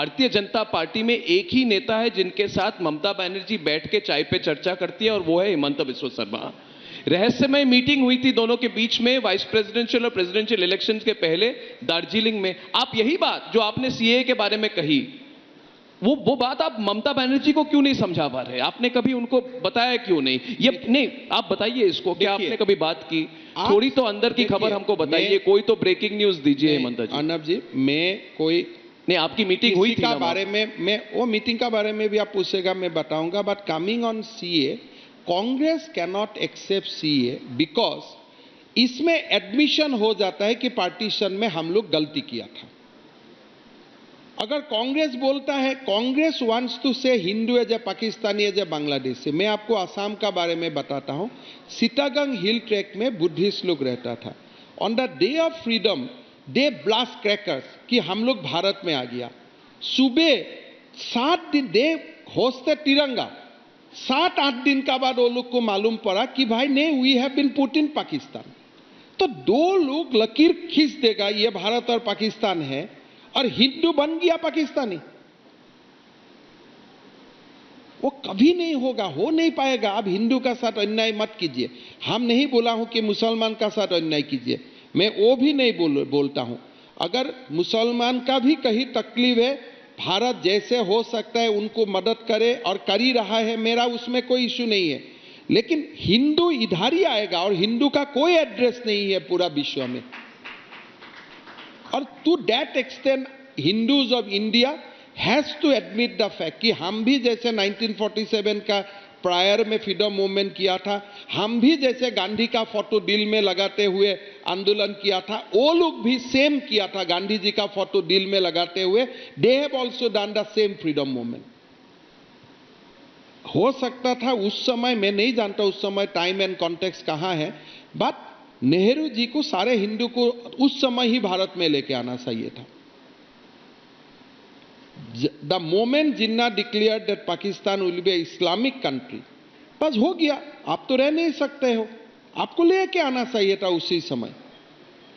Bharatiya Janata party में एक ही नेता है जिनके साथ ममता बनर्जी बैठ के चाय पे चर्चा करती है, और वो है हिमंत बिस्वा शर्मा। रहस्यमय मीटिंग हुई थी दोनों के बीच में वाइस प्रेसिडेंशियल और प्रेसिडेंशियल इलेक्शंस के पहले दार्जिलिंग में। आप यही बात जो आपने सीए के बारे में कही, वो बात आप ममता बनर्जी को क्यों नहीं समझा पा रहे? आपने कभी उनको बताया क्यों नहीं? ये नहीं, आप बताइए इसको, क्या आपने कभी बात की? थोड़ी तो अंदर की खबर हमको बताइए, कोई तो ब्रेकिंग न्यूज दीजिए हेमंत जी। अर्नब जी, मैं कोई नहीं, आपकी मीटिंग हुई थी का बारे में, मैं वो मीटिंग का बारे में भी आप पूछेगा मैं बताऊंगा, but coming on CA, Congress can not accept CA because इसमें एडमिशन हो जाता है कि पार्टीशन में हम लोग गलती किया था। अगर कांग्रेस बोलता है, Congress wants to say Hindu as a Pakistani as a Bangladeshi. मैं आपको आसाम का बारे में बताता हूं। सीतागंग हिल ट्रैक में बुद्धिस्ट लोग रहता था। On the day of freedom they blast crackers कि हम लोग भारत में आ गया। सुबह 7 दिन दे होस्ते तिरंगा, 7-8 दिन का बाद वो लोग को मालूम पड़ा कि भाई नहीं, we have been put in Pakistan. तो दो लोग लकीर खींच देगा ये भारत और पाकिस्तान है, और हिंदू बन गया पाकिस्तानी। वो कभी नहीं होगा, हो नहीं पाएगा। आप हिंदू का साथ अन्याय मत कीजिए। हम नहीं बोला हूं कि मुसलमान का साथ अन्याय कीजिए, मैं वो भी नहीं बोलता हूं। अगर मुसलमान का भी कहीं तकलीफ है, भारत जैसे हो सकता है उनको मदद करे और कर ही रहा है, मेरा उसमें कोई इश्यू नहीं है। लेकिन हिंदू इधर ही आएगा, और हिंदू का कोई एड्रेस नहीं है पूरा विश्व में। और to that extent Hindus of India has to admit the fact कि हम भी जैसे 1947 का प्रायर में फ्रीडम मूवमेंट किया था, हम भी जैसे गांधी का फोटो दिल में लगाते हुए आंदोलन किया था, वो लोग भी सेम किया था। गांधी जी का फोटो दिल में लगाते हुए they have also done the same freedom movement. हो सकता था उस समय, मैं नहीं जानता उस समय टाइम एंड कॉन्टेक्स्ट कहां है, बट नेहरू जी को सारे हिंदू को उस समय ही भारत में लेके आना चाहिए था। The moment Jinnah declare that Pakistan will be Islamic country, बस हो गया, आप तो रह नहीं सकते हो, आपको लेके आना चाहिए था उसी समय।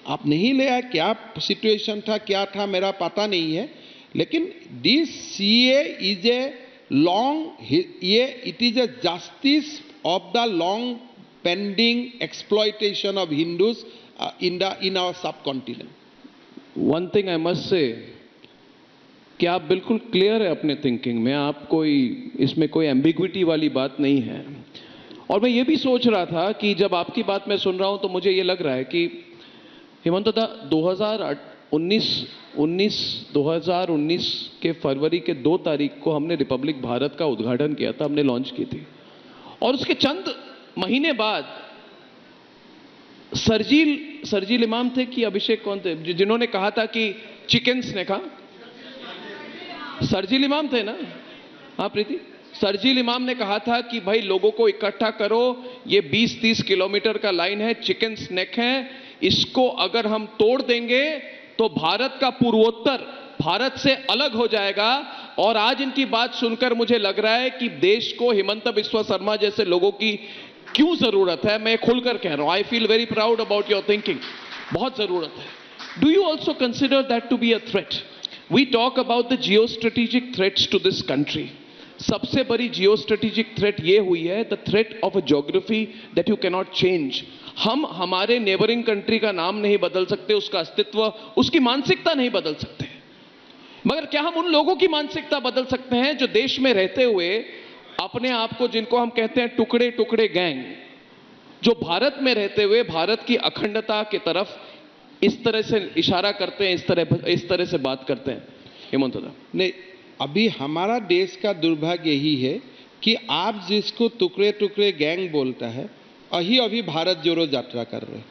आप नहीं ले आए, क्या सिचुएशन था, क्या था, मेरा पता नहीं है। लेकिन this CA is a long, ये it is a justice of the long pending exploitation of Hindus in our subcontinent. One thing I must say कि आप बिल्कुल क्लियर है अपने थिंकिंग में, आप कोई इसमें कोई एम्बिग्विटी वाली बात नहीं है। और मैं ये भी सोच रहा था कि जब आपकी बात मैं सुन रहा हूं तो मुझे ये लग रहा है कि हेमंत दा 2019 के फरवरी के 2 तारीख को हमने रिपब्लिक भारत का उद्घाटन किया था, हमने लॉन्च की थी। और उसके चंद महीने बाद सरजील इमाम थे कि अभिषेक कौन थे जिन्होंने कहा था कि चिकन्स ने कहा, सरजील इमाम थे ना? हाँ प्रीति, सरजील इमाम ने कहा था कि भाई लोगों को इकट्ठा करो, ये 20-30 किलोमीटर का लाइन है, चिकन स्नेक है, इसको अगर हम तोड़ देंगे तो भारत का पूर्वोत्तर भारत से अलग हो जाएगा। और आज इनकी बात सुनकर मुझे लग रहा है कि देश को हिमंत बिस्वा शर्मा जैसे लोगों की क्यों जरूरत है। मैं खुलकर कह रहा हूं, I feel very proud about your thinking, बहुत जरूरत है। Do you also consider that to be a threat? We talk about the geo strategic threats to this country. सबसे बड़ी जियो स्ट्रेटेजिक थ्रेट ये हुई है the threat of a geography that you can not change. हम हमारे neighbouring country का नाम नहीं बदल सकते, उसका अस्तित्व, उसकी मानसिकता नहीं बदल सकते, मगर क्या हम उन लोगों की मानसिकता बदल सकते हैं जो देश में रहते हुए अपने आप को, जिनको हम कहते हैं टुकड़े टुकड़े गैंग, जो भारत में रहते हुए भारत की अखंडता की तरफ इस तरह से इशारा करते हैं, इस तरह से बात करते हैं? हेमंत दा, नहीं, अभी हमारा देश का दुर्भाग्य यही है कि आप जिसको टुकड़े टुकड़े गैंग बोलता है, अभी भारत जोड़ो यात्रा कर रहे हैं।